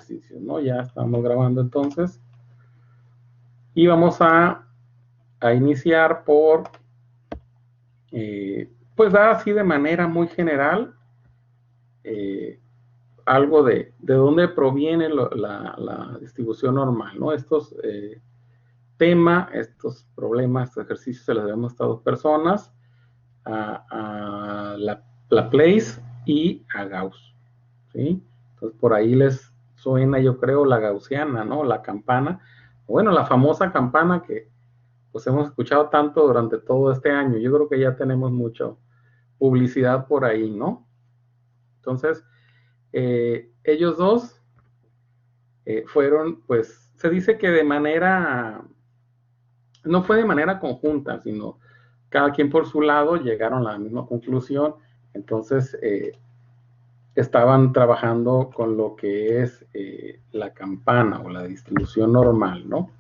ejercicios, ¿no? Ya estamos grabando entonces. Y vamos a iniciar por, pues dar así de manera muy general algo de dónde proviene la distribución normal, ¿no? Estos estos problemas, estos ejercicios se los debemos a estas dos personas, a Laplace y a Gauss, ¿sí? Entonces por ahí les suena, yo creo, la gaussiana, ¿no? La campana, bueno, la famosa campana que pues hemos escuchado tanto durante todo este año. Yo creo que ya tenemos mucha publicidad por ahí, ¿no? Entonces, ellos dos fueron, pues, se dice que de manera, no fue de manera conjunta, sino cada quien por su lado llegaron a la misma conclusión. Entonces, estaban trabajando con lo que es la campana o la distribución normal, ¿no?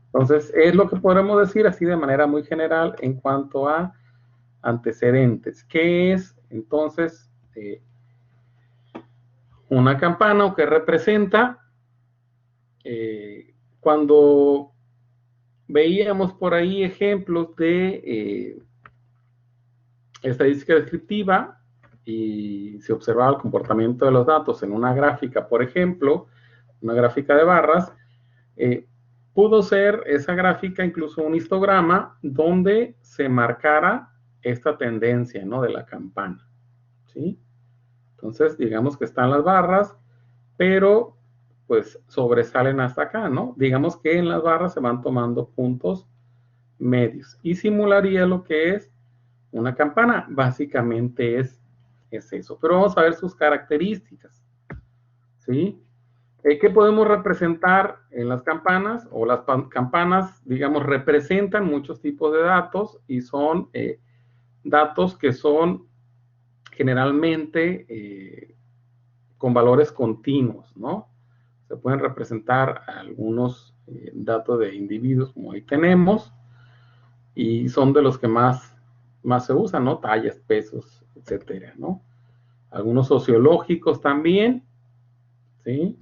Entonces, es lo que podremos decir así de manera muy general en cuanto a antecedentes. ¿Qué es entonces una campana o qué representa? Cuando veíamos por ahí ejemplos de estadística descriptiva y se observaba el comportamiento de los datos en una gráfica, por ejemplo, una gráfica de barras, pudo ser esa gráfica incluso un histograma donde se marcara esta tendencia, ¿no? De la campana, ¿sí? Entonces, digamos que están las barras, pero pues sobresalen hasta acá, ¿no? Digamos que en las barras se van tomando puntos medios y simularía lo que es una campana. Básicamente es eso, pero vamos a ver sus características, ¿sí? ¿Qué podemos representar en las campanas? O las campanas, digamos, representan muchos tipos de datos y son datos que son generalmente con valores continuos, ¿no? Se pueden representar algunos datos de individuos, como ahí tenemos, y son de los que más se usan, ¿no? Tallas, pesos, etcétera, ¿no? Algunos sociológicos también, ¿sí?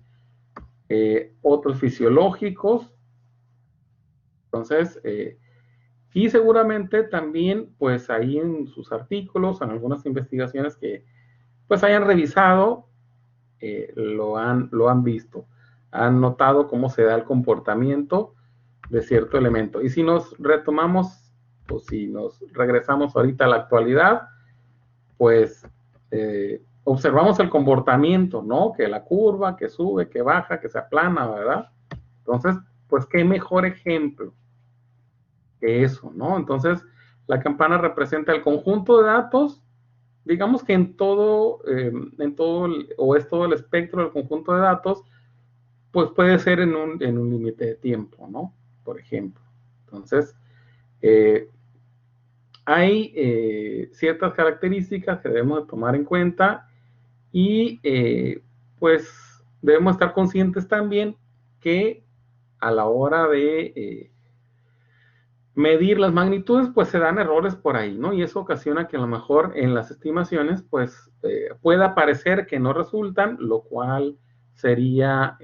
Otros fisiológicos. Entonces, y seguramente también, pues ahí en sus artículos, en algunas investigaciones que pues hayan revisado, lo han visto, han notado cómo se da el comportamiento de cierto elemento. Y si nos retomamos, o si nos regresamos ahorita a la actualidad, pues observamos el comportamiento, ¿no? Que la curva, que sube, que baja, que se aplana, ¿verdad? Entonces, pues qué mejor ejemplo que eso, ¿no? Entonces, la campana representa el conjunto de datos, digamos que en todo, o es todo el espectro del conjunto de datos, pues puede ser en un límite de tiempo, ¿no? Por ejemplo. Entonces, hay ciertas características que debemos de tomar en cuenta y pues debemos estar conscientes también que a la hora de medir las magnitudes, pues se dan errores por ahí, ¿no? Y eso ocasiona que a lo mejor en las estimaciones, pues pueda parecer que no resultan, lo cual sería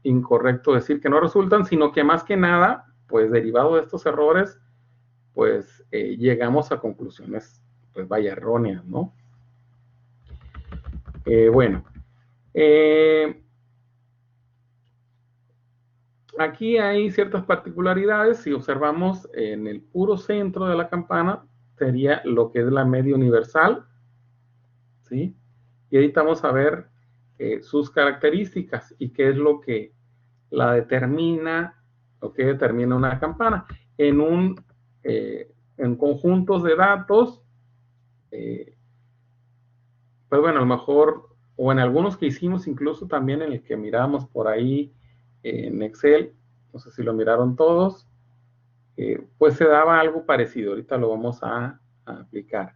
incorrecto decir que no resultan, sino que más que nada, pues derivado de estos errores, pues llegamos a conclusiones, pues vaya, erróneas, ¿no? Bueno, aquí hay ciertas particularidades. Si observamos en el puro centro de la campana, sería lo que es la media universal, ¿sí? Y ahorita vamos a ver sus características y qué es lo que la determina, o que determina una campana. En conjuntos de datos, pues bueno, a lo mejor, o en algunos que hicimos, incluso también en el que miramos por ahí en Excel, no sé si lo miraron todos, pues se daba algo parecido. Ahorita lo vamos a aplicar.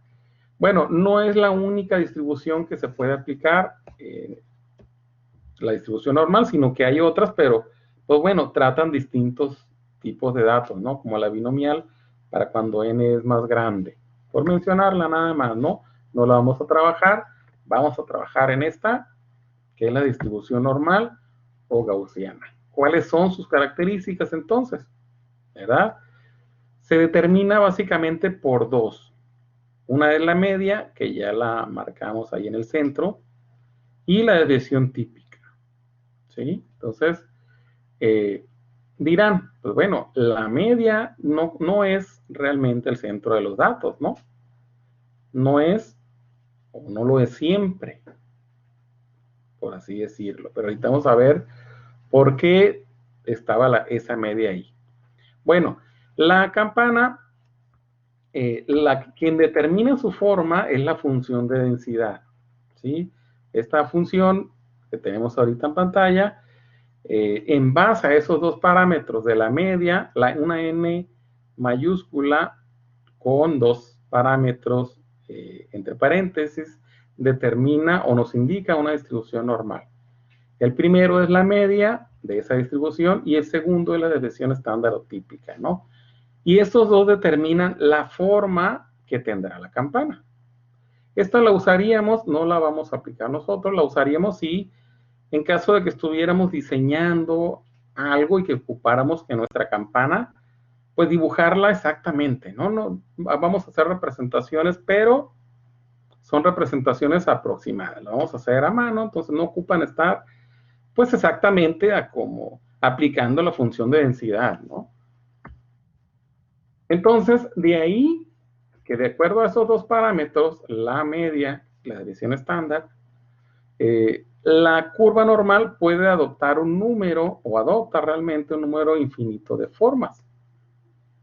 Bueno, no es la única distribución que se puede aplicar, la distribución normal, sino que hay otras, pero pues bueno, tratan distintos tipos de datos, ¿no? Como la binomial, para cuando n es más grande. Por mencionarla nada más, ¿no? No la vamos a trabajar, vamos a trabajar en esta que es la distribución normal o gaussiana. ¿Cuáles son sus características entonces? ¿Verdad? Se determina básicamente por dos. Una es la media, que ya la marcamos ahí en el centro, y la desviación típica. ¿Sí? Entonces, dirán, pues bueno, la media no es realmente el centro de los datos, ¿no? No es, o no lo es siempre, por así decirlo. Pero ahorita vamos a ver por qué estaba esa media ahí. Bueno, la campana, quien determina su forma es la función de densidad, ¿sí? Esta función que tenemos ahorita en pantalla, en base a esos dos parámetros de la media, una n mayúscula con dos parámetros entre paréntesis, determina o nos indica una distribución normal. El primero es la media de esa distribución y el segundo es la desviación estándar o típica, ¿no? Y estos dos determinan la forma que tendrá la campana. Esta la usaríamos, no la vamos a aplicar nosotros, la usaríamos si en caso de que estuviéramos diseñando algo y que ocupáramos que nuestra campana, pues dibujarla exactamente, ¿no? No vamos a hacer representaciones, pero son representaciones aproximadas. Lo vamos a hacer a mano, entonces no ocupan estar pues exactamente a como aplicando la función de densidad, ¿no? Entonces, de ahí que de acuerdo a esos dos parámetros, la media, la desviación estándar, la curva normal puede adoptar un número o adopta realmente un número infinito de formas.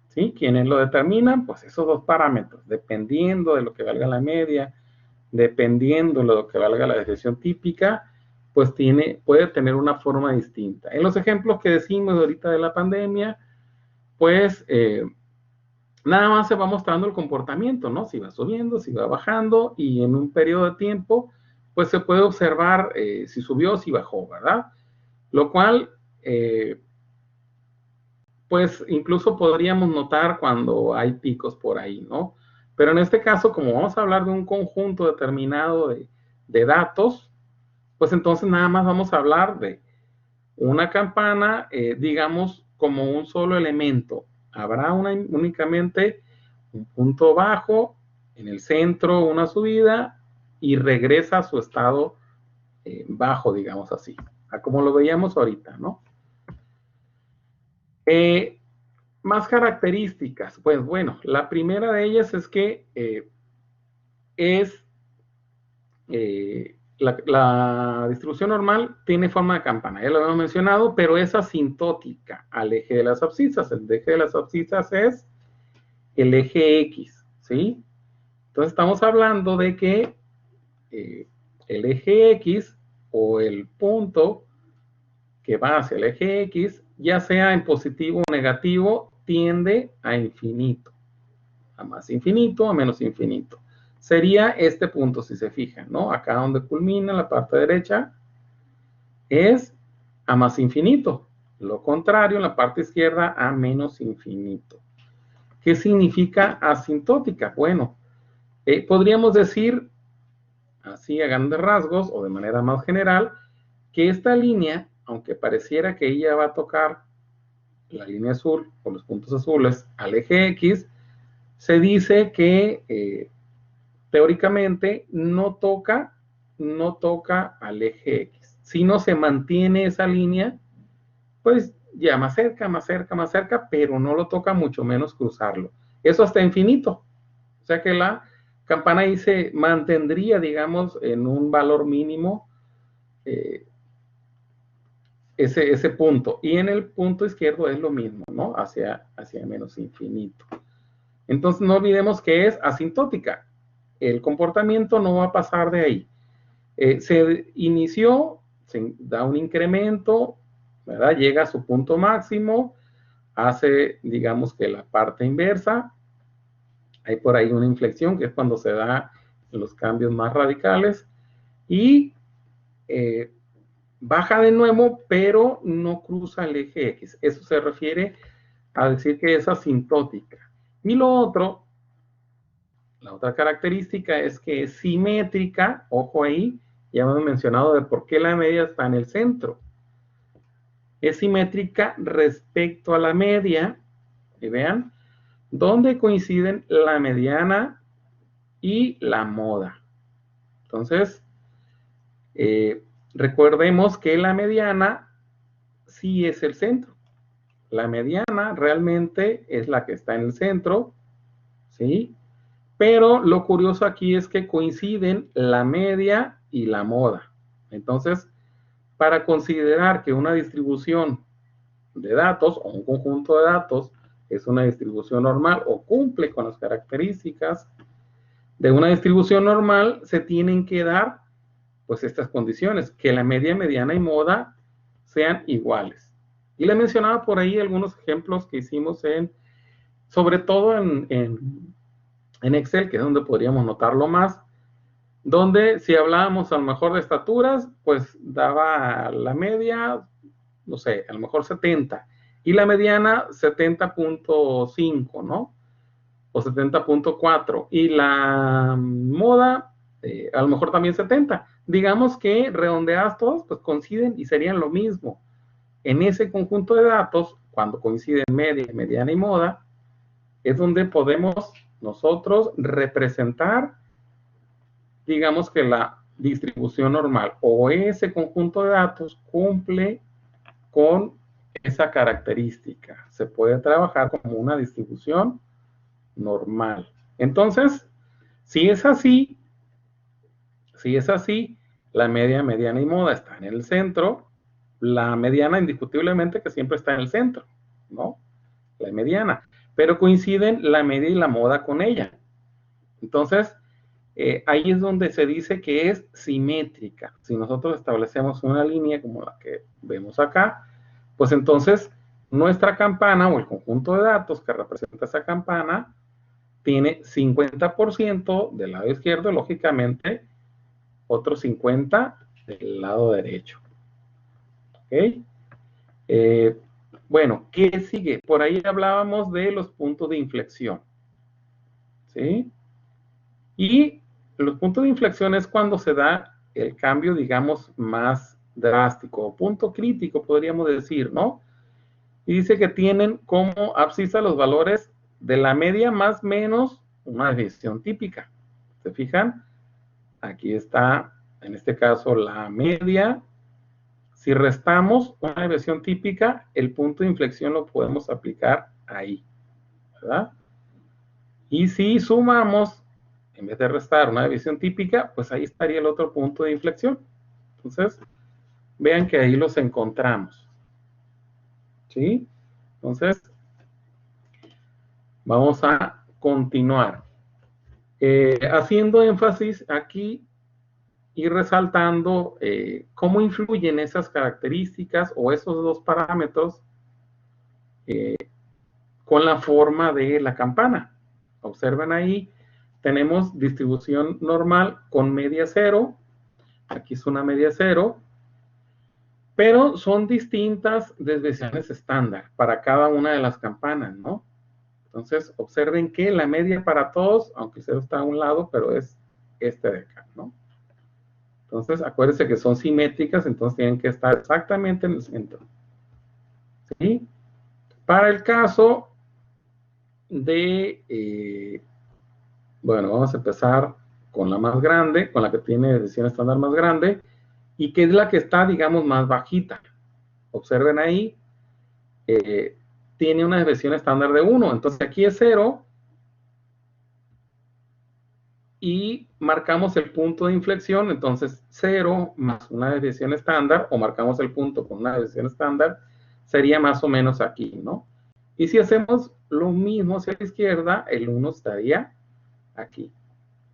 ¿Sí? ¿Quiénes lo determinan? Pues esos dos parámetros, dependiendo de lo que valga la media, dependiendo de lo que valga la desviación típica, pues puede tener una forma distinta. En los ejemplos que decimos ahorita de la pandemia, pues nada más se va mostrando el comportamiento, ¿no? Si va subiendo, si va bajando, y en un periodo de tiempo, pues se puede observar si subió, si bajó, ¿verdad? Lo cual, pues incluso podríamos notar cuando hay picos por ahí, ¿no? Pero en este caso, como vamos a hablar de un conjunto determinado de datos, pues entonces nada más vamos a hablar de una campana, digamos, como un solo elemento. Habrá únicamente un punto bajo, en el centro una subida y regresa a su estado bajo, digamos así, a como lo veíamos ahorita, ¿no? Más características, pues bueno, la primera de ellas es que es la distribución normal tiene forma de campana, ya lo habíamos mencionado, pero es asintótica al eje de las abscisas. El eje de las abscisas es el eje X, ¿sí? Entonces estamos hablando de que el eje X o el punto que va hacia el eje X, ya sea en positivo o negativo, tiende a infinito, a más infinito, a menos infinito. Sería este punto, si se fijan, ¿no? Acá donde culmina la parte derecha es a más infinito. Lo contrario, en la parte izquierda, a menos infinito. ¿Qué significa asintótica? Bueno, podríamos decir, así a grandes rasgos o de manera más general, que esta línea, aunque pareciera que ella va a tocar la línea azul o los puntos azules al eje X, se dice que teóricamente no toca al eje X. Si no se mantiene esa línea, pues ya más cerca, más cerca, más cerca, pero no lo toca, mucho menos cruzarlo. Eso hasta infinito. O sea que la campana ahí se mantendría, digamos, en un valor mínimo ese punto. Y en el punto izquierdo es lo mismo, ¿no? Hacia menos infinito. Entonces no olvidemos que es asintótica. El comportamiento no va a pasar de ahí. Se inició, se da un incremento, ¿verdad? Llega a su punto máximo, hace, digamos que la parte inversa. Hay por ahí una inflexión, que es cuando se da los cambios más radicales. Y baja de nuevo, pero no cruza el eje X. Eso se refiere a decir que es asintótica. Y lo otro, la otra característica es que es simétrica, ojo ahí, ya hemos mencionado de por qué la media está en el centro. Es simétrica respecto a la media, y vean, donde coinciden la mediana y la moda. Entonces, recordemos que la mediana sí es el centro. La mediana realmente es la que está en el centro, ¿sí? Pero lo curioso aquí es que coinciden la media y la moda. Entonces, para considerar que una distribución de datos o un conjunto de datos es una distribución normal o cumple con las características de una distribución normal, se tienen que dar pues estas condiciones, que la media, mediana y moda sean iguales. Y le mencionaba por ahí algunos ejemplos que hicimos sobre todo en Excel, que es donde podríamos notarlo más, donde si hablábamos a lo mejor de estaturas, pues daba la media, no sé, a lo mejor 70, y la mediana 70.5, ¿no? O 70.4, y la moda a lo mejor también 70. Digamos que redondeadas todas, pues coinciden y serían lo mismo. En ese conjunto de datos, cuando coinciden media, mediana y moda, es donde podemos nosotros representar, digamos que la distribución normal o ese conjunto de datos cumple con esa característica. Se puede trabajar como una distribución normal. Entonces, si es así, la media, mediana y moda están en el centro, la mediana indiscutiblemente que siempre está en el centro, ¿no? La mediana, pero coinciden la media y la moda con ella. Entonces, ahí es donde se dice que es simétrica. Si nosotros establecemos una línea como la que vemos acá, pues entonces nuestra campana o el conjunto de datos que representa esa campana tiene 50% del lado izquierdo, lógicamente, otro 50% del lado derecho. ¿Ok? Bueno, ¿qué sigue? Por ahí hablábamos de los puntos de inflexión. ¿Sí? Y los puntos de inflexión es cuando se da el cambio, digamos, más drástico, o punto crítico, podríamos decir, ¿no? Y dice que tienen como abscisa los valores de la media más menos una desviación típica. ¿Se fijan? Aquí está, en este caso, la media. Si restamos una desviación típica, el punto de inflexión lo podemos aplicar ahí, ¿verdad? Y si sumamos, en vez de restar una desviación típica, pues ahí estaría el otro punto de inflexión. Entonces, vean que ahí los encontramos. ¿Sí? Entonces, vamos a continuar. Haciendo énfasis aquí y resaltando cómo influyen esas características o esos dos parámetros con la forma de la campana. Observen ahí, tenemos distribución normal con media cero. Aquí es una media cero. Pero son distintas desviaciones estándar para cada una de las campanas, ¿no? Entonces, observen que la media para todos, aunque cero está a un lado, pero es este de acá, ¿no? Entonces, acuérdense que son simétricas, entonces tienen que estar exactamente en el centro. ¿Sí? Para el caso de, bueno, vamos a empezar con la más grande, con la que tiene desviación estándar más grande, y que es la que está, digamos, más bajita. Observen ahí, tiene una desviación estándar de 1. Entonces aquí es 0 y marcamos el punto de inflexión. Entonces 0 más una desviación estándar, o marcamos el punto con una desviación estándar, sería más o menos aquí, ¿no? Y si hacemos lo mismo hacia la izquierda, el 1 estaría aquí.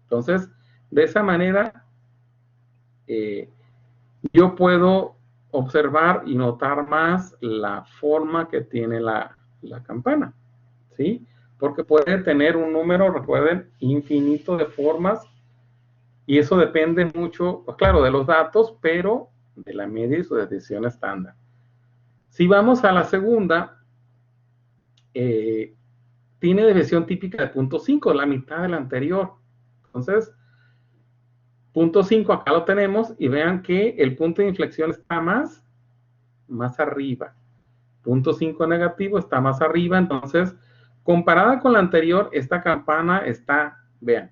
Entonces, de esa manera, yo puedo observar y notar más la forma que tiene la campana, ¿sí? Porque puede tener un número, recuerden, infinito de formas, y eso depende mucho, pues claro, de los datos, pero de la media y su desviación estándar. Si vamos a la segunda, tiene desviación típica de 0.5, la mitad de la anterior. Entonces, Punto 5 acá lo tenemos y vean que el punto de inflexión está más arriba. Punto 5 negativo está más arriba, entonces, comparada con la anterior, esta campana está, vean,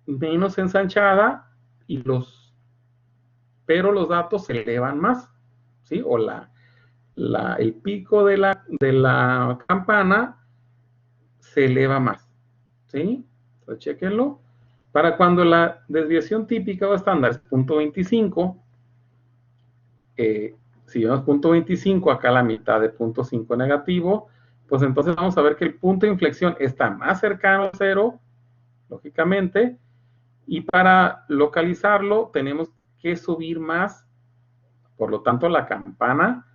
menos ensanchada pero los datos se elevan más, ¿sí? O el pico de la campana se eleva más, ¿sí? Entonces, chequenlo. Para cuando la desviación típica o estándar es 0.25, si vemos 0.25, acá la mitad de 0.5 negativo, pues entonces vamos a ver que el punto de inflexión está más cercano a cero, lógicamente, y para localizarlo tenemos que subir más, por lo tanto la campana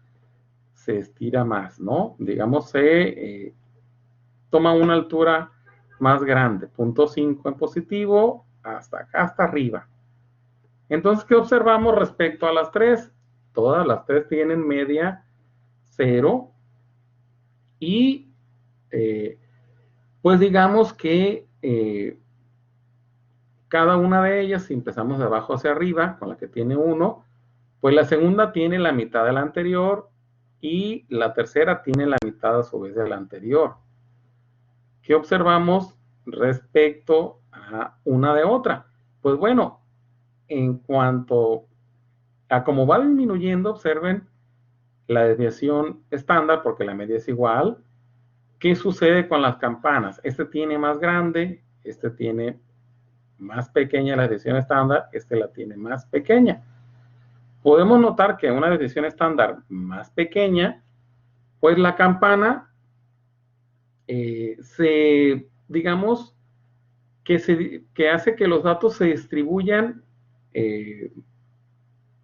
se estira más, ¿no? Digamos, se toma una altura más grande, 0.5 en positivo, hasta acá, hasta arriba. Entonces, ¿qué observamos respecto a las tres? Todas las tres tienen media 0 y pues digamos que cada una de ellas, si empezamos de abajo hacia arriba, con la que tiene 1, pues la segunda tiene la mitad de la anterior y la tercera tiene la mitad a su vez de la anterior. ¿Qué observamos respecto a una de otra? Pues bueno, en cuanto a cómo va disminuyendo, observen la desviación estándar, porque la media es igual. ¿Qué sucede con las campanas? Este tiene más grande, este tiene más pequeña la desviación estándar, este la tiene más pequeña. Podemos notar que una desviación estándar más pequeña, pues la campana digamos, que hace que los datos se distribuyan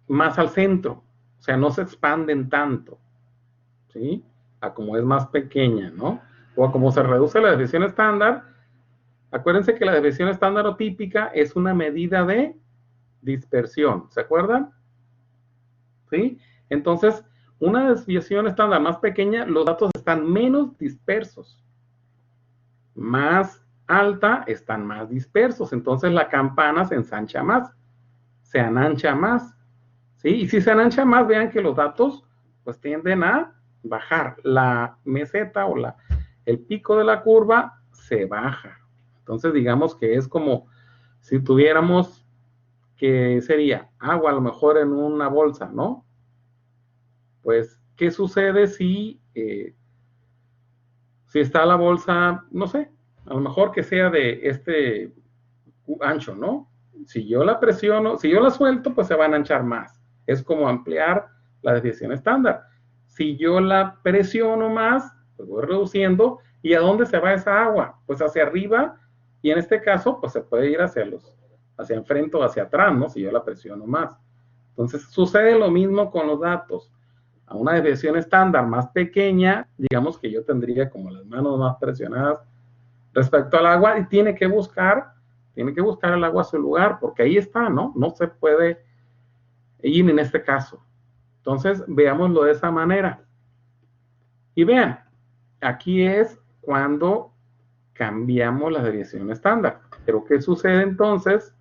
más al centro, o sea, no se expanden tanto, ¿sí? A como es más pequeña, ¿no? O a como se reduce la desviación estándar. Acuérdense que la desviación estándar o típica es una medida de dispersión, ¿se acuerdan? ¿Sí? Entonces, una desviación estándar más pequeña, los datos están menos dispersos. Más alta, están más dispersos. Entonces, la campana se ensancha más, se anancha más, ¿sí? Y si se anancha más, vean que los datos pues tienden a bajar. La meseta o el pico de la curva se baja. Entonces, digamos que es como si tuviéramos, que sería agua a lo mejor en una bolsa, ¿no? Pues, ¿qué sucede si está la bolsa, no sé, a lo mejor que sea de este ancho, ¿no? Si yo la presiono, si yo la suelto, pues se va a anchar más. Es como ampliar la desviación estándar. Si yo la presiono más, pues voy reduciendo. ¿Y a dónde se va esa agua? Pues hacia arriba, y en este caso, pues se puede ir hacia enfrente o hacia atrás, ¿no? Si yo la presiono más. Entonces, sucede lo mismo con los datos. A una desviación estándar más pequeña, digamos que yo tendría como las manos más presionadas respecto al agua y tiene que buscar el agua a su lugar, porque ahí está, ¿no? No se puede ir en este caso. Entonces, veámoslo de esa manera. Y vean, aquí es cuando cambiamos la desviación estándar. Pero, ¿qué sucede entonces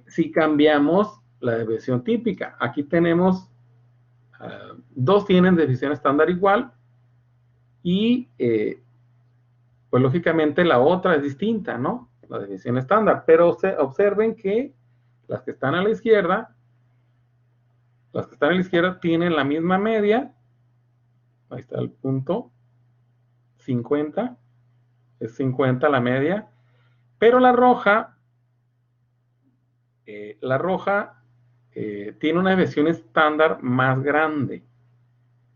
si cambiamos la desviación típica? Aquí tenemos, dos tienen desviación estándar igual y pues lógicamente la otra es distinta, ¿no? La desviación estándar, pero observen que las que están a la izquierda tienen la misma media, ahí está el punto, 50, es 50 la media, pero la roja tiene una desviación estándar más grande,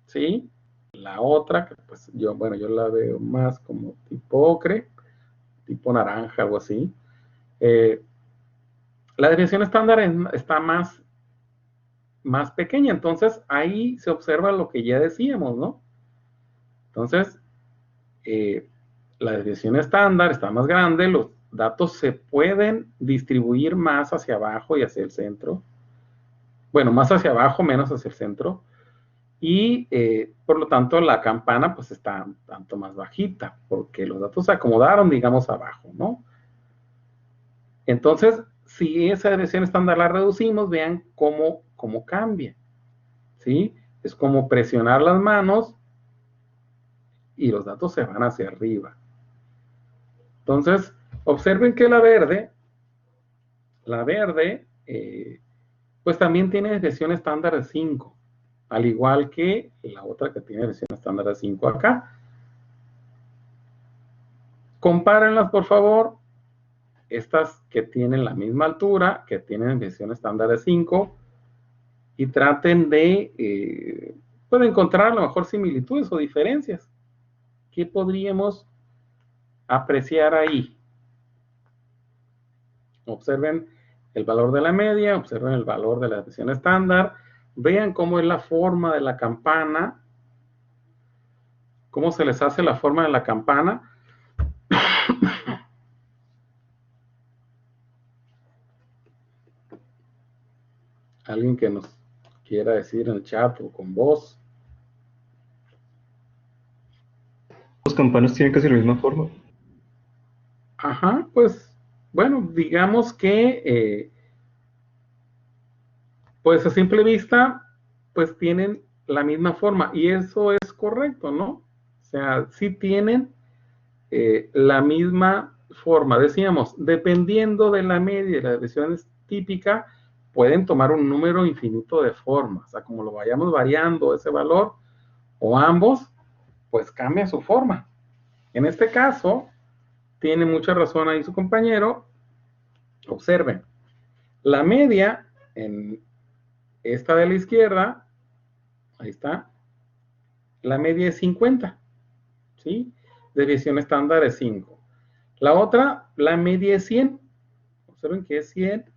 ¿sí? La otra, que pues yo la veo más como tipo ocre, tipo naranja, algo así. La desviación estándar está más pequeña, entonces ahí se observa lo que ya decíamos, ¿no? Entonces, la desviación estándar está más grande, los datos se pueden distribuir más hacia abajo y hacia el centro. Bueno, más hacia abajo, menos hacia el centro. Y por lo tanto la campana pues está un tanto más bajita, porque los datos se acomodaron, digamos, abajo, ¿no? Entonces, si esa desviación estándar la reducimos, vean cómo cambia, ¿sí? Es como presionar las manos y los datos se van hacia arriba. Entonces, observen que la verde, pues también tiene desviación estándar de 5, al igual que la otra que tiene desviación estándar de 5 acá. Compárenlas, por favor. Estas que tienen la misma altura, que tienen desviación estándar de 5, y traten de pueden encontrar a lo mejor similitudes o diferencias. ¿Qué podríamos apreciar ahí? Observen el valor de la media, observen el valor de la desviación estándar, vean cómo es la forma de la campana, cómo se les hace la forma de la campana. Alguien que nos quiera decir en el chat o con voz. Las campanas tienen casi la misma forma. Ajá, pues, bueno, digamos que, pues a simple vista, pues tienen la misma forma, y eso es correcto, ¿no? O sea, sí tienen la misma forma. Decíamos, dependiendo de la media y la desviación típica, pueden tomar un número infinito de formas. O sea, como lo vayamos variando ese valor, o ambos, pues cambia su forma. En este caso, tiene mucha razón ahí su compañero. Observen, la media en esta de la izquierda, ahí está, la media es 50, ¿sí? Desviación estándar es 5. La otra, la media es 100. Observen que es 100.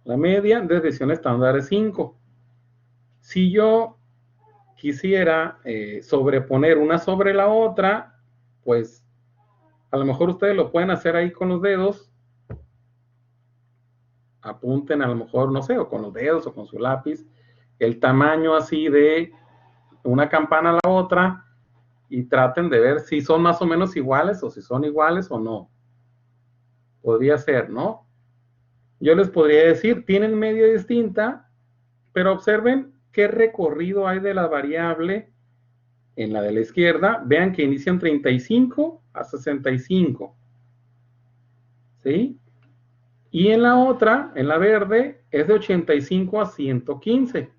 La media de desviación estándar es 5. Si yo quisiera sobreponer una sobre la otra, pues a lo mejor ustedes lo pueden hacer ahí con los dedos. Apunten a lo mejor, no sé, o con los dedos o con su lápiz, el tamaño así de una campana a la otra y traten de ver si son más o menos iguales o si son iguales o no. Podría ser, ¿no? Yo les podría decir, tienen media distinta, pero observen qué recorrido hay de la variable en la de la izquierda. Vean que inician 35 a 65. ¿Sí? Y en la otra, en la verde, es de 85 a 115.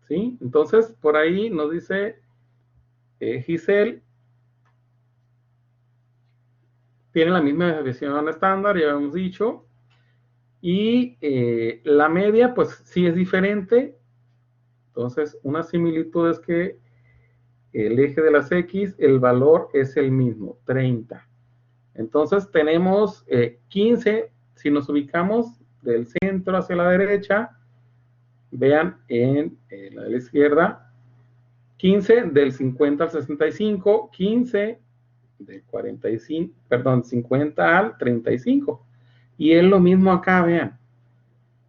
¿Sí? Entonces, por ahí nos dice Giselle, tiene la misma desviación estándar, ya habíamos dicho, y la media, pues sí es diferente. Entonces, una similitud es que el eje de las X, el valor es el mismo, 30. Entonces, tenemos 15, si nos ubicamos del centro hacia la derecha, vean en la de la izquierda, 15 del 50 al 65, 15 del 45, perdón, 50 al 35. Y es lo mismo acá, vean.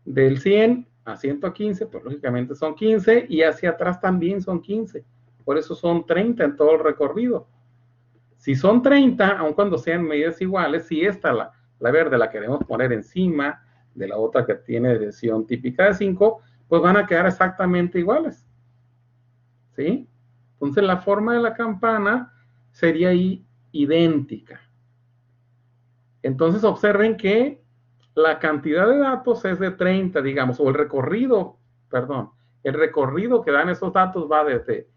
Del 100 a 115, pues lógicamente son 15, y hacia atrás también son 15. Por eso son 30 en todo el recorrido. Si son 30, aun cuando sean medidas iguales, si esta, la verde, la queremos poner encima de la otra que tiene desviación típica de 5, pues van a quedar exactamente iguales. ¿Sí? Entonces la forma de la campana sería ahí idéntica. Entonces observen que la cantidad de datos es de 30, digamos, o el recorrido que dan esos datos va desde,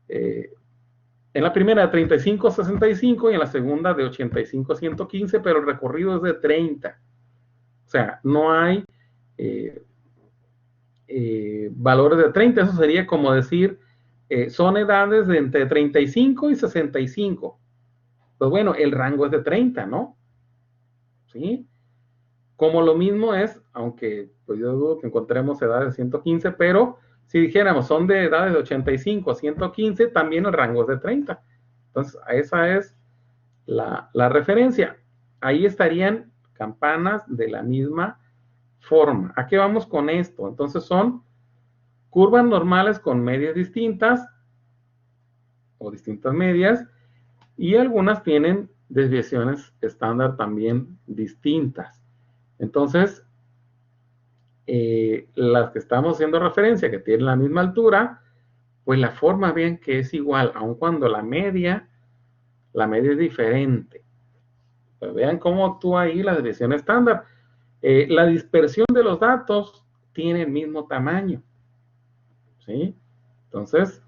en la primera de 35 a 65 y en la segunda de 85 a 115, pero el recorrido es de 30. O sea, no hay valores de 30, eso sería como decir, son edades de entre 35 y 65. Pues bueno, el rango es de 30, ¿no? ¿Sí? Como lo mismo es, aunque pues yo dudo que encontremos edades de 115, pero si dijéramos son de edades de 85 a 115, también el rango es de 30. Entonces, esa es la referencia. Ahí estarían campanas de la misma forma. ¿A qué vamos con esto? Entonces son curvas normales con medias distintas, o distintas medias, y algunas tienen desviaciones estándar también distintas. Entonces, las que estamos haciendo referencia, que tienen la misma altura, pues la forma bien que es igual, aun cuando la media es diferente. Pues vean cómo actúa ahí la desviación estándar. La dispersión de los datos tiene el mismo tamaño, ¿sí? Entonces,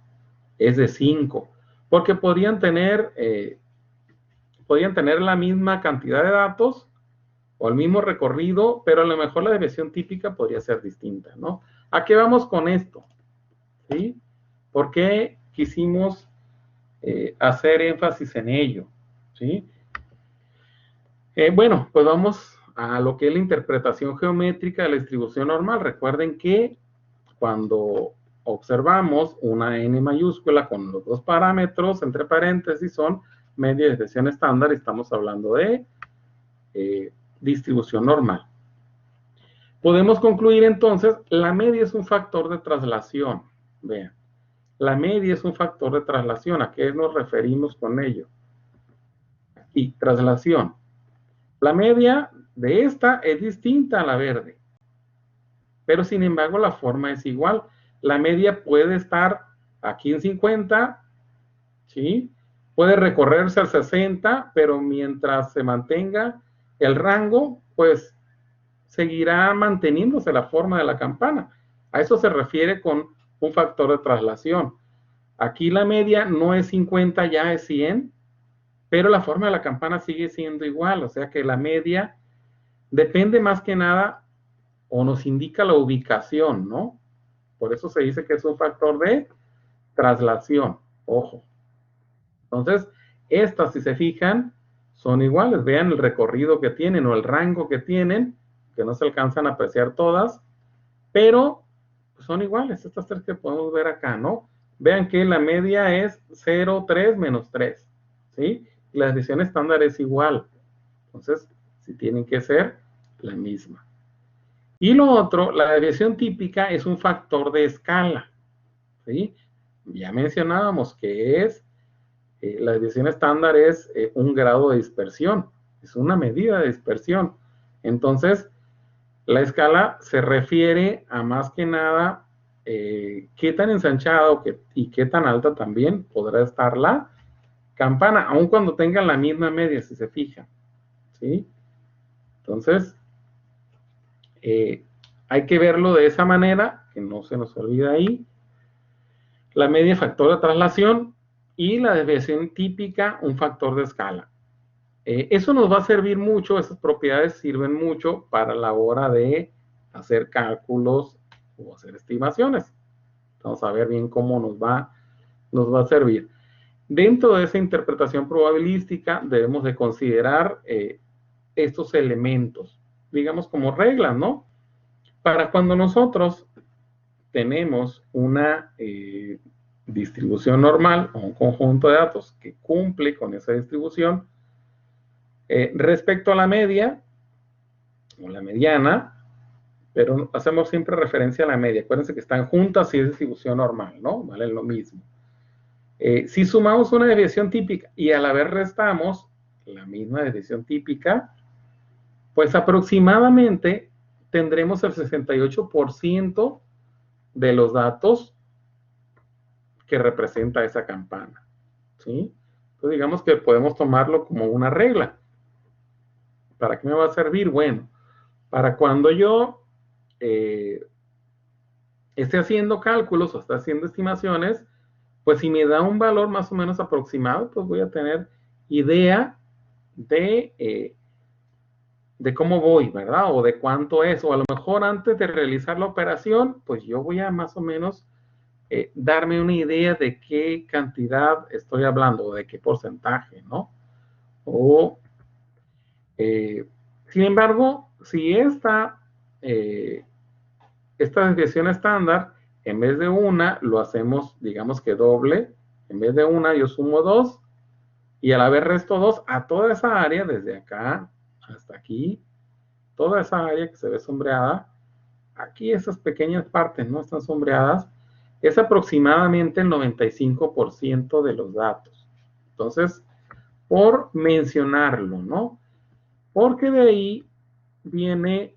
es de 5, porque podrían tener la misma cantidad de datos o el mismo recorrido, pero a lo mejor la desviación típica podría ser distinta, ¿no? ¿A qué vamos con esto? ¿Sí? ¿Por qué quisimos hacer énfasis en ello? ¿Sí? Bueno, pues vamos a lo que es la interpretación geométrica de la distribución normal. Recuerden que cuando observamos una n mayúscula con los dos parámetros entre paréntesis son media y desviación estándar, y estamos hablando de distribución normal. Podemos concluir entonces, la media es un factor de traslación. Vean, la media es un factor de traslación. ¿A qué nos referimos con ello? Aquí, traslación. La media de esta es distinta a la verde, pero sin embargo la forma es igual. La media puede estar aquí en 50, ¿sí? Puede recorrerse al 60, pero mientras se mantenga el rango, pues seguirá manteniéndose la forma de la campana. A eso se refiere con un factor de traslación. Aquí la media no es 50, ya es 100, pero la forma de la campana sigue siendo igual, o sea que la media depende más que nada o nos indica la ubicación, ¿no? Por eso se dice que es un factor de traslación, ojo. Entonces, estas, si se fijan, son iguales. Vean el recorrido que tienen o el rango que tienen, que no se alcanzan a apreciar todas, pero son iguales, estas tres que podemos ver acá, ¿no? Vean que la media es 0, 3, menos 3, ¿sí? Y la desviación estándar es igual. Entonces, sí tienen que ser la misma. Y lo otro, la desviación típica es un factor de escala, ¿sí? Ya mencionábamos que es, la desviación estándar es un grado de dispersión, es una medida de dispersión. Entonces, la escala se refiere a más que nada qué tan ensanchado y qué tan alta también podrá estar la campana, aun cuando tengan la misma media, si se fijan, ¿sí? Entonces, hay que verlo de esa manera, que no se nos olvide ahí. La media, factor de traslación, y la desviación típica, un factor de escala. Eso nos va a servir mucho, esas propiedades sirven mucho para la hora de hacer cálculos o hacer estimaciones. Vamos a ver bien cómo nos va a servir. Dentro de esa interpretación probabilística debemos de considerar estos elementos, digamos como reglas, ¿no? Para cuando nosotros tenemos una distribución normal o un conjunto de datos que cumple con esa distribución, respecto a la media o la mediana, pero hacemos siempre referencia a la media. Acuérdense que están juntas y es distribución normal, ¿no? Valen lo mismo. Si sumamos una desviación típica y a la vez restamos la misma desviación típica, pues aproximadamente tendremos el 68% de los datos que representa esa campana, ¿sí? Entonces digamos que podemos tomarlo como una regla. ¿Para qué me va a servir? Bueno, para cuando yo esté haciendo cálculos o esté haciendo estimaciones, pues si me da un valor más o menos aproximado, pues voy a tener idea de cómo voy, ¿verdad? O de cuánto es, o a lo mejor antes de realizar la operación, pues yo voy a más o menos darme una idea de qué cantidad estoy hablando, o de qué porcentaje, ¿no? O, sin embargo, si esta desviación estándar, en vez de una, lo hacemos, digamos que doble, en vez de una, yo sumo 2, y a la vez resto 2 a toda esa área, desde acá hasta aquí, toda esa área que se ve sombreada, aquí esas pequeñas partes no están sombreadas, es aproximadamente el 95% de los datos. Entonces, por mencionarlo, ¿no? Porque de ahí viene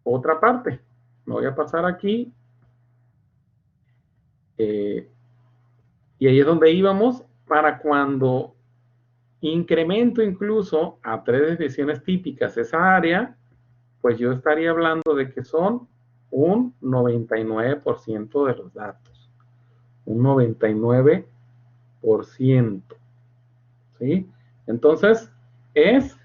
otra parte. Me voy a pasar aquí. Y ahí es donde íbamos para cuando incremento incluso a 3 desviaciones típicas esa área, pues yo estaría hablando de que son un 99% de los datos. Un 99%. ¿Sí? Entonces, es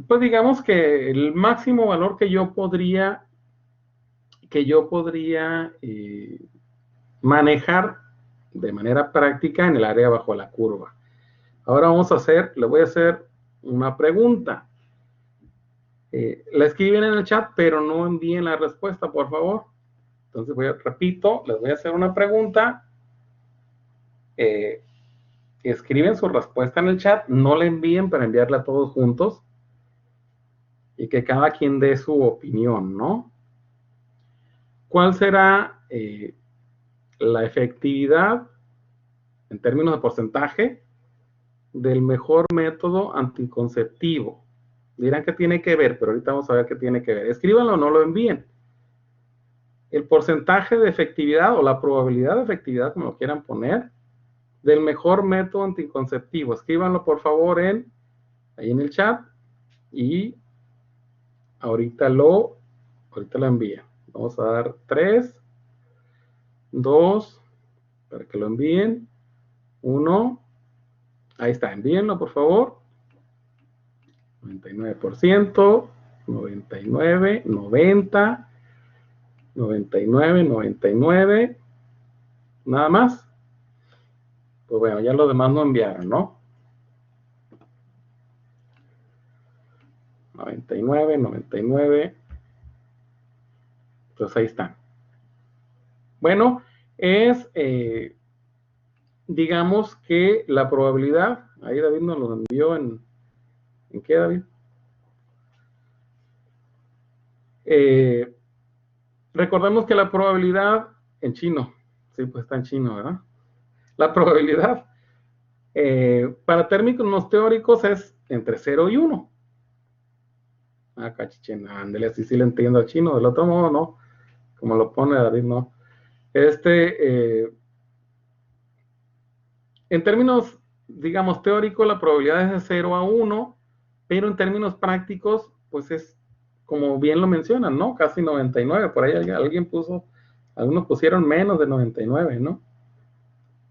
pues digamos que el máximo valor que yo podría manejar de manera práctica en el área bajo la curva. Ahora le voy a hacer una pregunta. La escriben en el chat, pero no envíen la respuesta, por favor. Entonces repito, les voy a hacer una pregunta. Escriben su respuesta en el chat, no la envíen para enviarla a todos juntos y que cada quien dé su opinión, ¿no? ¿Cuál será la efectividad en términos de porcentaje del mejor método anticonceptivo? Dirán que tiene que ver, pero ahorita vamos a ver qué tiene que ver. Escríbanlo o no lo envíen. El porcentaje de efectividad o la probabilidad de efectividad, como lo quieran poner, del mejor método anticonceptivo. Escríbanlo por favor ahí en el chat y ahorita lo envían. Vamos a dar 3, 2, para que lo envíen. 1, ahí está, envíenlo por favor. 99%, 99, 90, 99, 99, nada más. Pues bueno, ya los demás no enviaron, ¿no? 99, 99. Entonces ahí están. Bueno, digamos que la probabilidad, ahí David nos lo envió ¿en qué, David? Recordemos que la probabilidad en chino, sí, pues está en chino, ¿verdad? La probabilidad para términos teóricos es entre 0 y 1. Ah, cachichen, ándale, así sí le entiendo al chino, del otro modo no, como lo pone David, no. En términos, digamos, teóricos, la probabilidad es de 0 a 1, pero en términos prácticos, pues es, como bien lo mencionan, ¿no? Casi 99, por ahí algunos pusieron menos de 99, ¿no?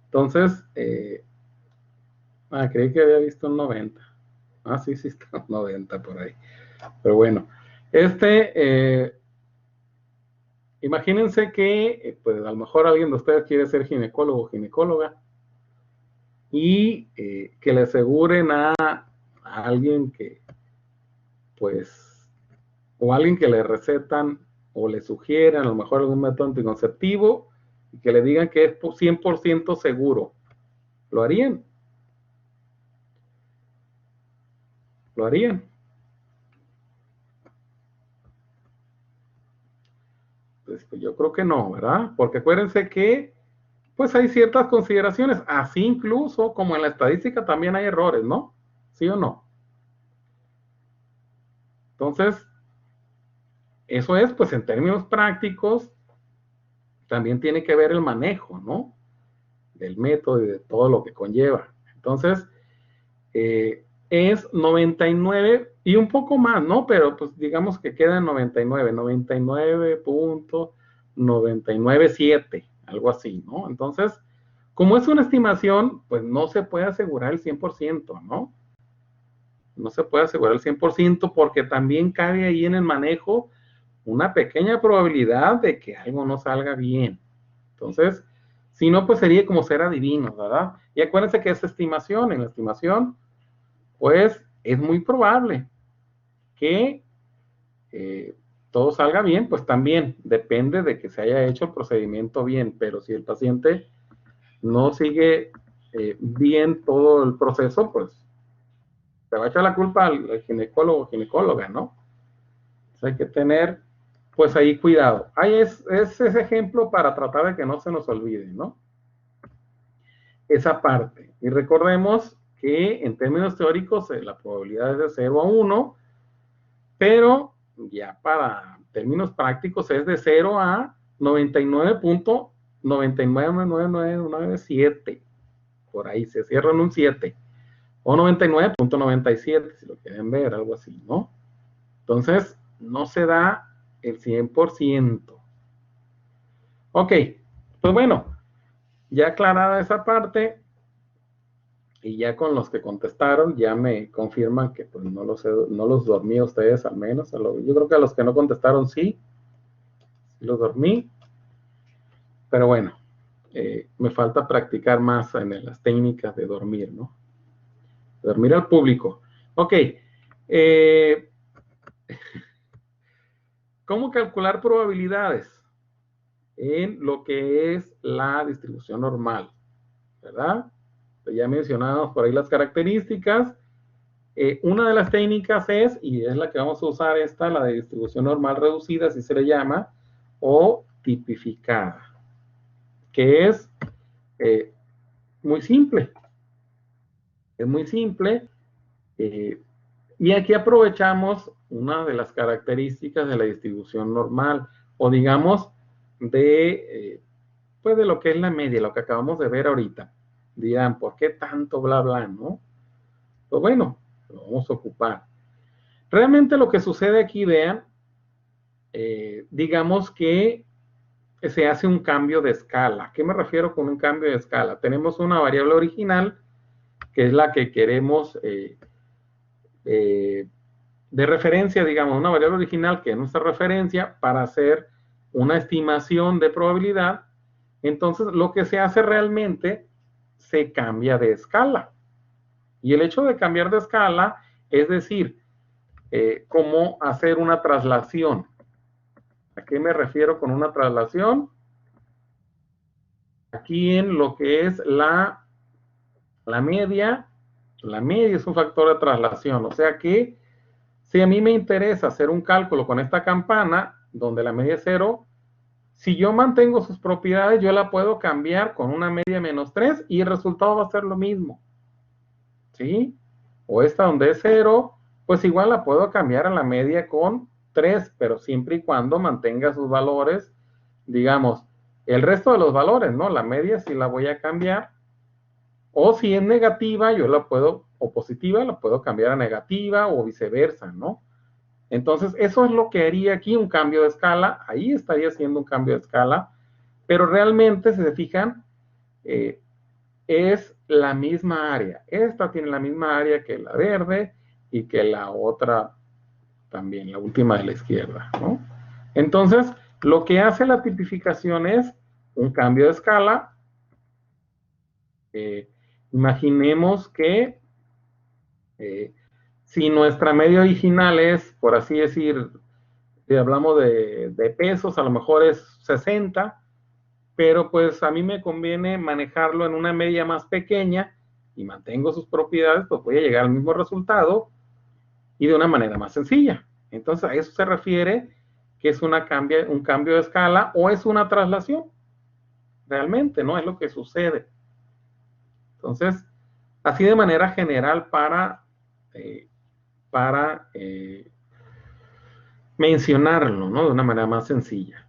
Entonces, creí que había visto un 90. Sí, está 90 por ahí. Pero bueno, imagínense que, pues a lo mejor alguien de ustedes quiere ser ginecólogo o ginecóloga y que le aseguren a alguien que, pues, o alguien que le recetan o le sugieran a lo mejor algún método anticonceptivo y que le digan que es 100% seguro. ¿Lo harían? ¿Lo harían? Pues yo creo que no, ¿verdad? Porque acuérdense que pues hay ciertas consideraciones, así incluso como en la estadística también hay errores, ¿no? ¿Sí o no? Entonces, eso es, pues en términos prácticos, también tiene que ver el manejo, ¿no? Del método y de todo lo que conlleva. Entonces, es 99 y un poco más, ¿no? Pero pues digamos que queda en 99, 99.997, algo así, ¿no? Entonces, como es una estimación, pues no se puede asegurar el 100%, ¿no? No se puede asegurar el 100% porque también cabe ahí en el manejo una pequeña probabilidad de que algo no salga bien. Entonces, si no, pues sería como ser adivinos, ¿verdad? Y acuérdense que es estimación. En la estimación, pues es muy probable que todo salga bien, pues también depende de que se haya hecho el procedimiento bien, pero si el paciente no sigue bien todo el proceso, pues se va a echar la culpa al ginecólogo o ginecóloga, ¿no? Hay que tener, pues ahí cuidado. Ahí es ese ejemplo para tratar de que no se nos olvide, ¿no? Esa parte. Y recordemos que en términos teóricos la probabilidad es de 0 a 1, pero ya para términos prácticos es de 0 a 99.99997. Por ahí se cierra en un 7. O 99.97, si lo quieren ver, algo así, ¿no? Entonces, no se da el 100%. Ok, pues bueno, ya aclarada esa parte, y ya con los que contestaron, ya me confirman que pues no los dormí a ustedes al menos. Yo creo que a los que no contestaron sí los dormí. Pero bueno, me falta practicar más en las técnicas de dormir, ¿no? Dormir al público. Ok. ¿Cómo calcular probabilidades en lo que es la distribución normal? ¿Verdad? Ya mencionamos por ahí las características. Una de las técnicas es, y es la que vamos a usar esta, la de distribución normal reducida, así se le llama, o tipificada, que es muy simple. Es muy simple. Y aquí aprovechamos una de las características de la distribución normal, o digamos, pues de lo que es la media, lo que acabamos de ver ahorita. Dirán, ¿por qué tanto bla bla, no? Pues bueno, lo vamos a ocupar. Realmente lo que sucede aquí, vean, digamos que se hace un cambio de escala. ¿A qué me refiero con un cambio de escala? Tenemos una variable original, que es la que queremos de referencia, digamos, una variable original que es nuestra referencia para hacer una estimación de probabilidad. Entonces, lo que se hace realmente se cambia de escala. Y el hecho de cambiar de escala es decir, cómo hacer una traslación. ¿A qué me refiero con una traslación? Aquí en lo que es la media es un factor de traslación. O sea que si a mí me interesa hacer un cálculo con esta campana, donde la media es 0, si yo mantengo sus propiedades, yo la puedo cambiar con una media menos 3 y el resultado va a ser lo mismo. ¿Sí? O esta donde es 0, pues igual la puedo cambiar a la media con 3, pero siempre y cuando mantenga sus valores, digamos, el resto de los valores, ¿no? La media sí la voy a cambiar. O si es negativa, yo la puedo, o positiva, la puedo cambiar a negativa o viceversa, ¿no? Entonces, eso es lo que haría aquí un cambio de escala. Ahí estaría haciendo un cambio de escala, pero realmente, si se fijan, es la misma área. Esta tiene la misma área que la verde y que la otra también, la última de la izquierda, ¿no? Entonces, lo que hace la tipificación es un cambio de escala. Imaginemos que si nuestra media original es, por así decir, si hablamos de pesos, a lo mejor es 60, pero pues a mí me conviene manejarlo en una media más pequeña y mantengo sus propiedades, pues voy a llegar al mismo resultado y de una manera más sencilla. Entonces a eso se refiere que es un cambio de escala o es una traslación. Realmente, ¿no? Es lo que sucede. Entonces, así de manera general para mencionarlo, ¿no? De una manera más sencilla.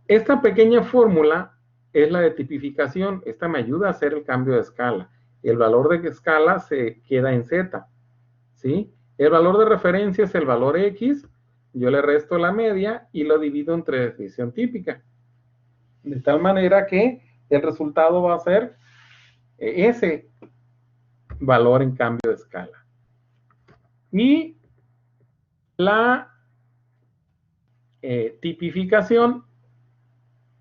Esta pequeña fórmula es la de tipificación. Esta me ayuda a hacer el cambio de escala. El valor de escala se queda en Z, ¿sí? El valor de referencia es el valor X. Yo le resto la media y lo divido entre definición típica. De tal manera que el resultado va a ser ese valor en cambio de escala. Y la tipificación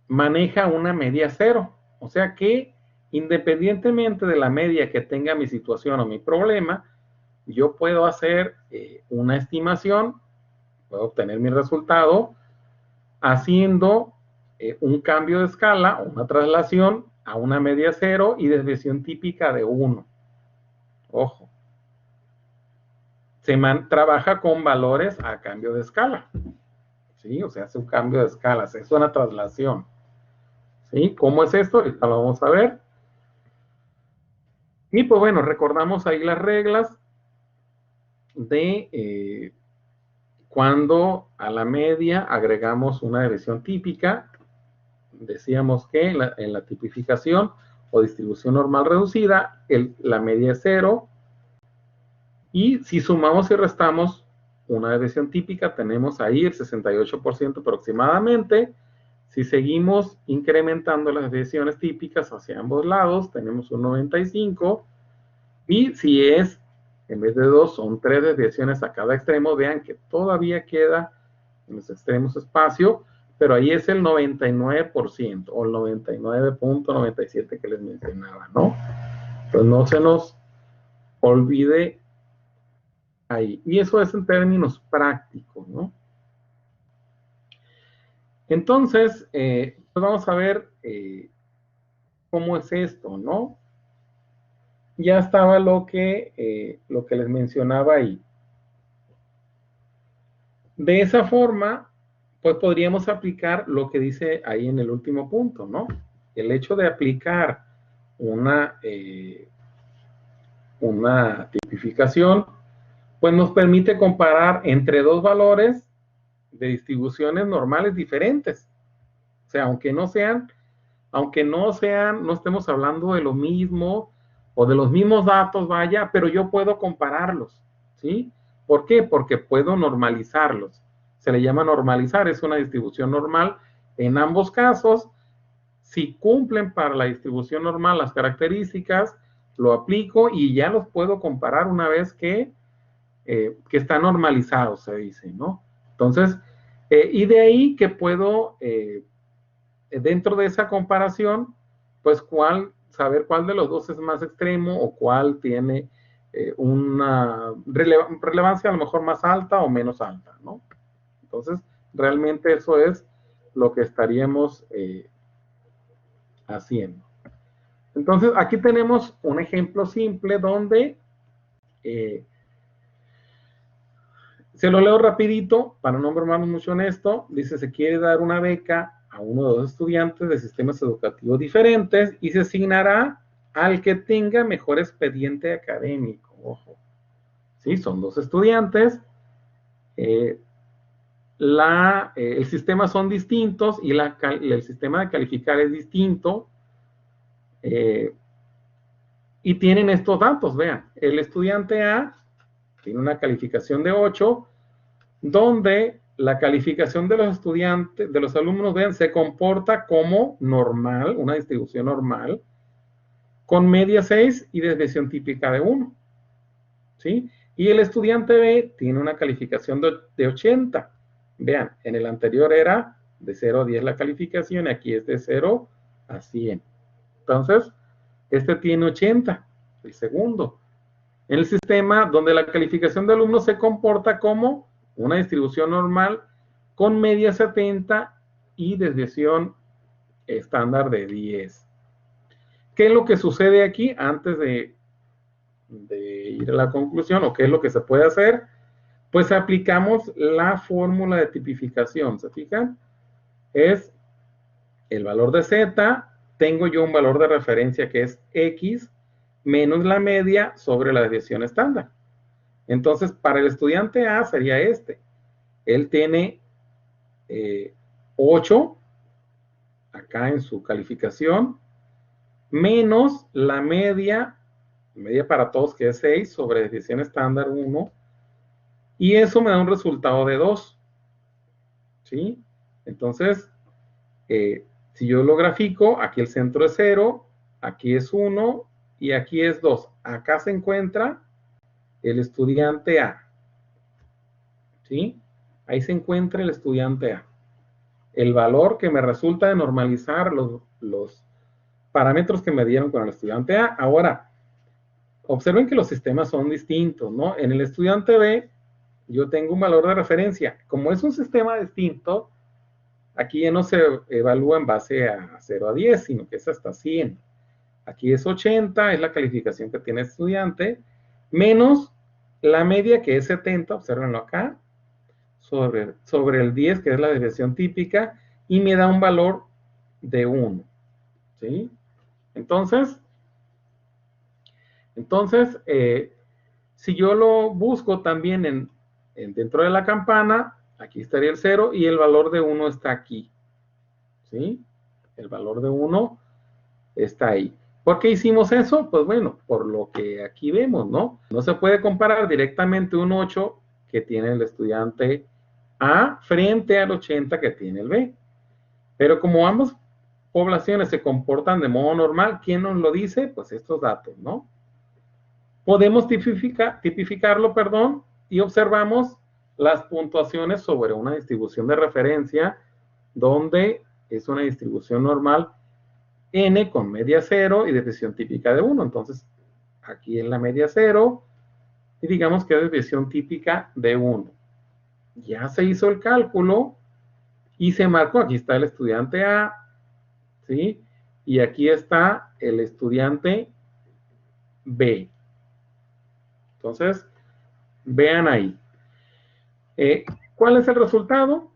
maneja una media 0. O sea que independientemente de la media que tenga mi situación o mi problema, yo puedo hacer una estimación, puedo obtener mi resultado haciendo un cambio de escala o una traslación a una media 0 y desviación típica de 1. Ojo. trabaja con valores a cambio de escala. ¿Sí? O sea, hace un cambio de escala, es una traslación. ¿Sí? ¿Cómo es esto? Ahorita lo vamos a ver. Y pues bueno, recordamos ahí las reglas de cuando a la media agregamos una desviación típica. Decíamos que en la tipificación o distribución normal reducida, la media es 0. Y si sumamos y restamos una desviación típica, tenemos ahí el 68% aproximadamente. Si seguimos incrementando las desviaciones típicas hacia ambos lados, tenemos un 95%. Y si es, en vez de 2, son 3 desviaciones a cada extremo, vean que todavía queda en los extremos espacio, pero ahí es el 99% o el 99.97 que les mencionaba, ¿no? Pues no se nos olvide ahí. Y eso es en términos prácticos, ¿no? Entonces, pues vamos a ver cómo es esto, ¿no? Ya estaba lo que les mencionaba ahí. De esa forma, pues podríamos aplicar lo que dice ahí en el último punto, ¿no? El hecho de aplicar una tipificación, pues nos permite comparar entre dos valores de distribuciones normales diferentes. O sea, aunque no estemos hablando de lo mismo o de los mismos datos, vaya, pero yo puedo compararlos, ¿sí? ¿Por qué? Porque puedo normalizarlos. Se le llama normalizar, es una distribución normal. En ambos casos, si cumplen para la distribución normal las características, lo aplico y ya los puedo comparar una vez que está normalizado, se dice, ¿no? Entonces, y de ahí que puedo, dentro de esa comparación, pues saber cuál de los dos es más extremo o cuál tiene una relevancia a lo mejor más alta o menos alta, ¿no? Entonces, realmente eso es lo que estaríamos haciendo. Entonces, aquí tenemos un ejemplo simple donde se lo leo rapidito para no bromarnos mucho en esto. Dice, se quiere dar una beca a uno de dos estudiantes de sistemas educativos diferentes y se asignará al que tenga mejor expediente académico. Ojo, ¿sí? Son dos estudiantes. El sistema son distintos y el sistema de calificar es distinto. Y tienen estos datos, vean. El estudiante A tiene una calificación de 8, donde la calificación de los estudiantes, de los alumnos, vean, se comporta como normal, una distribución normal, con media 6 y desviación típica de 1. ¿Sí? Y el estudiante B tiene una calificación de 80. Vean, en el anterior era de 0 a 10 la calificación, aquí es de 0 a 100. Entonces, este tiene 80, el segundo. En el sistema donde la calificación de alumnos se comporta como una distribución normal con media 70 y desviación estándar de 10. ¿Qué es lo que sucede aquí antes de ir a la conclusión o qué es lo que se puede hacer? Pues aplicamos la fórmula de tipificación, ¿se fijan? Es el valor de Z, tengo yo un valor de referencia que es X, menos la media sobre la desviación estándar. Entonces, para el estudiante A sería este. Él tiene 8 acá en su calificación, menos la media para todos que es 6 sobre desviación estándar 1, y eso me da un resultado de 2. ¿Sí? Entonces, si yo lo grafico, aquí el centro es 0, aquí es 1 y aquí es 2. Acá se encuentra el estudiante A. ¿Sí? Ahí se encuentra el estudiante A. El valor que me resulta de normalizar los parámetros que me dieron con el estudiante A. Ahora, observen que los sistemas son distintos, ¿no? En el estudiante B, yo tengo un valor de referencia. Como es un sistema distinto, aquí ya no se evalúa en base a 0 a 10, sino que es hasta 100. Aquí es 80, es la calificación que tiene el estudiante, menos la media, que es 70, obsérvenlo acá, sobre el 10, que es la desviación típica, y me da un valor de 1, ¿sí? Entonces, si yo lo busco también dentro de la campana, aquí estaría el 0 y el valor de 1 está aquí, ¿sí? El valor de 1 está ahí. ¿Por qué hicimos eso? Pues bueno, por lo que aquí vemos, ¿no? No se puede comparar directamente un 8 que tiene el estudiante A frente al 80 que tiene el B. Pero como ambas poblaciones se comportan de modo normal, ¿quién nos lo dice? Pues estos datos, ¿no? Podemos tipificarlo, perdón, y observamos las puntuaciones sobre una distribución de referencia donde es una distribución normal n con media 0 y desviación típica de 1. Entonces, aquí en la media 0 y digamos que es desviación típica de 1. Ya se hizo el cálculo y se marcó, aquí está el estudiante A, ¿sí? Y aquí está el estudiante B. Entonces, vean ahí. ¿Cuál es el resultado?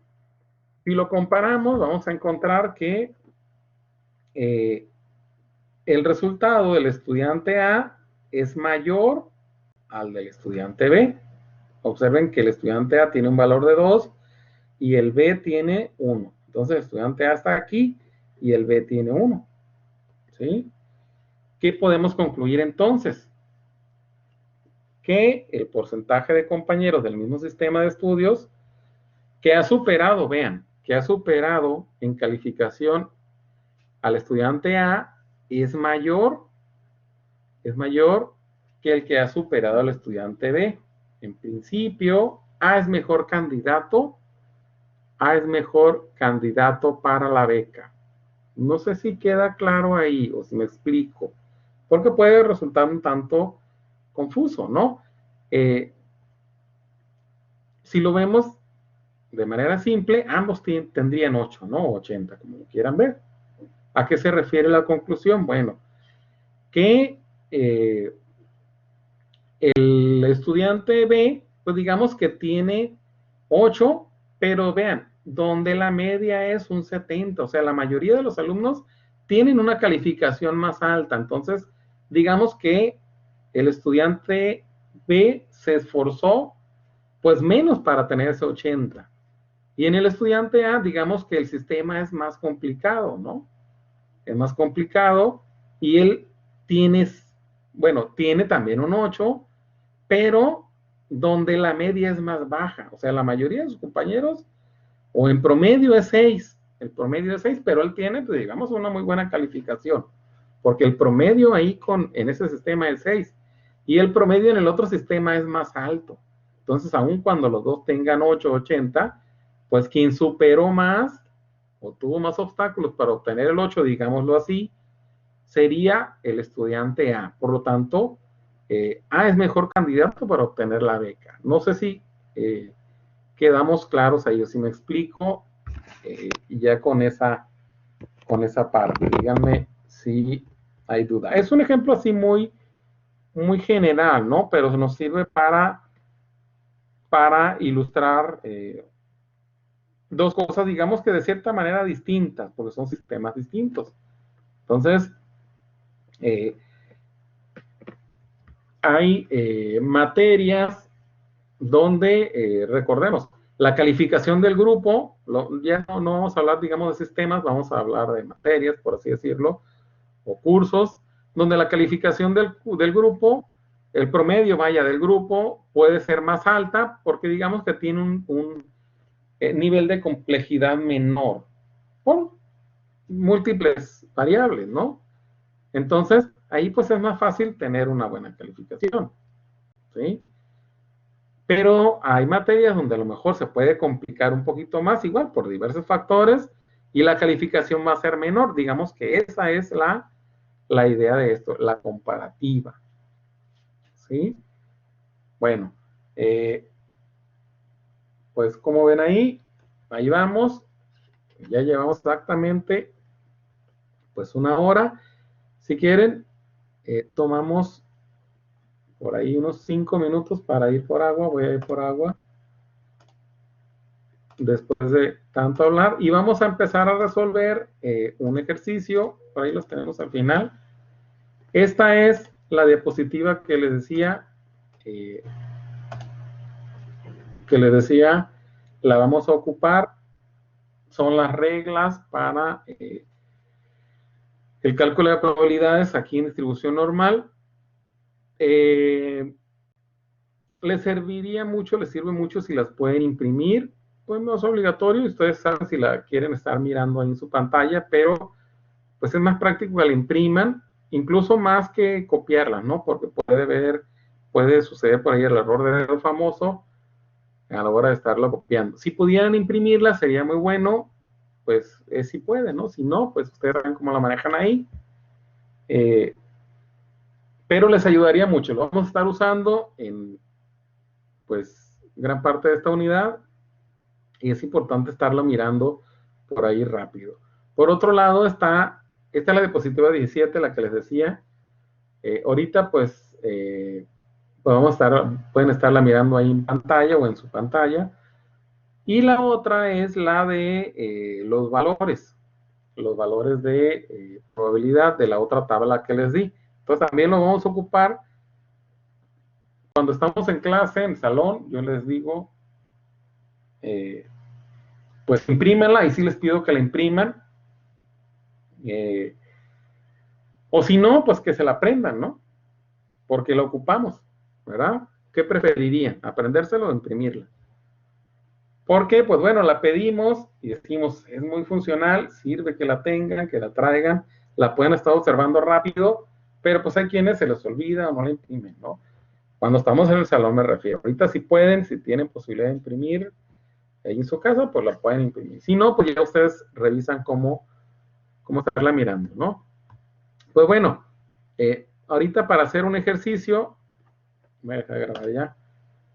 Si lo comparamos, vamos a encontrar que el resultado del estudiante A es mayor al del estudiante B. Observen que el estudiante A tiene un valor de 2 y el B tiene 1. Entonces el estudiante A está aquí y el B tiene 1. ¿Sí? ¿Qué podemos concluir entonces? Que el porcentaje de compañeros del mismo sistema de estudios que ha superado, vean, que ha superado en calificación al estudiante A es mayor que el que ha superado al estudiante B. En principio, A es mejor candidato para la beca. No sé si queda claro ahí o si me explico, porque puede resultar un tanto confuso, ¿no? Si lo vemos de manera simple, ambos tendrían 8, ¿no? 80, como lo quieran ver. ¿A qué se refiere la conclusión? Bueno, que el estudiante B, pues digamos que tiene 8, pero vean, donde la media es un 70, o sea, la mayoría de los alumnos tienen una calificación más alta. Entonces, digamos que el estudiante B se esforzó pues menos para tener ese 80. Y en el estudiante A, digamos que el sistema es más complicado, ¿no? Es más complicado y él tiene, bueno, tiene también un 8, pero donde la media es más baja. O sea, la mayoría de sus compañeros, o en promedio es 6, el promedio es 6, pero él tiene, pues, digamos, una muy buena calificación, porque el promedio ahí en ese sistema es 6, y el promedio en el otro sistema es más alto. Entonces, aun cuando los dos tengan 8, 80, pues quien superó más o tuvo más obstáculos para obtener el 8, digámoslo así, sería el estudiante A. Por lo tanto, A es mejor candidato para obtener la beca. No sé si quedamos claros ahí, o si me explico, y ya con esa parte. Díganme si hay duda. Es un ejemplo así muy, muy general, ¿no? Pero nos sirve para ilustrar dos cosas, digamos que de cierta manera distintas, porque son sistemas distintos. Entonces, hay materias donde, recordemos, la calificación del grupo, ya no vamos a hablar, digamos, de sistemas, vamos a hablar de materias, por así decirlo, o cursos, donde la calificación del grupo, el promedio, vaya, del grupo, puede ser más alta, porque digamos que tiene un nivel de complejidad menor, por múltiples variables, ¿no? Entonces, ahí pues es más fácil tener una buena calificación, ¿sí? Pero hay materias donde a lo mejor se puede complicar un poquito más, igual por diversos factores, y la calificación va a ser menor. Digamos que esa es la idea de esto, la comparativa. ¿Sí? Bueno, pues como ven ahí vamos. Ya llevamos exactamente pues 1 hora. Si quieren, tomamos por ahí unos 5 minutos para ir por agua. Voy a ir por agua después de tanto hablar. Y vamos a empezar a resolver un ejercicio. Por ahí los tenemos al final. Esta es la diapositiva que les decía, la vamos a ocupar. Son las reglas para el cálculo de probabilidades aquí en distribución normal. Les serviría mucho, les sirve mucho si las pueden imprimir. Pues no es obligatorio, ustedes saben si la quieren estar mirando ahí en su pantalla, pero pues es más práctico que la impriman, incluso más que copiarla, ¿no? Porque puede suceder por ahí el error de dedo famoso a la hora de estarlo copiando. Si pudieran imprimirla sería muy bueno, pues si pueden, ¿no? Si no, pues ustedes saben cómo la manejan ahí. Pero les ayudaría mucho. Lo vamos a estar usando en, pues, gran parte de esta unidad y es importante estarlo mirando por ahí rápido. Por otro lado esta es la diapositiva 17, la que les decía. Ahorita, pues, pueden estarla mirando ahí en pantalla o en su pantalla. Y la otra es la de los valores de probabilidad de la otra tabla que les di. Entonces también lo vamos a ocupar cuando estamos en clase, en salón. Yo les digo, pues imprímenla, y sí les pido que la impriman. O si no, pues que se la aprendan, ¿no? Porque la ocupamos, ¿verdad? ¿Qué preferirían? ¿Aprendérselo o imprimirla? Porque, pues bueno, la pedimos y decimos, es muy funcional, sirve que la tengan, que la traigan, la pueden estar observando rápido, pero pues hay quienes se les olvida o no la imprimen, ¿no? Cuando estamos en el salón me refiero. Ahorita si pueden, si tienen posibilidad de imprimir ahí en su casa, pues la pueden imprimir. Si no, pues ya ustedes revisan cómo estarla mirando, ¿no? Pues bueno, ahorita para hacer un ejercicio, voy a dejar de grabar ya.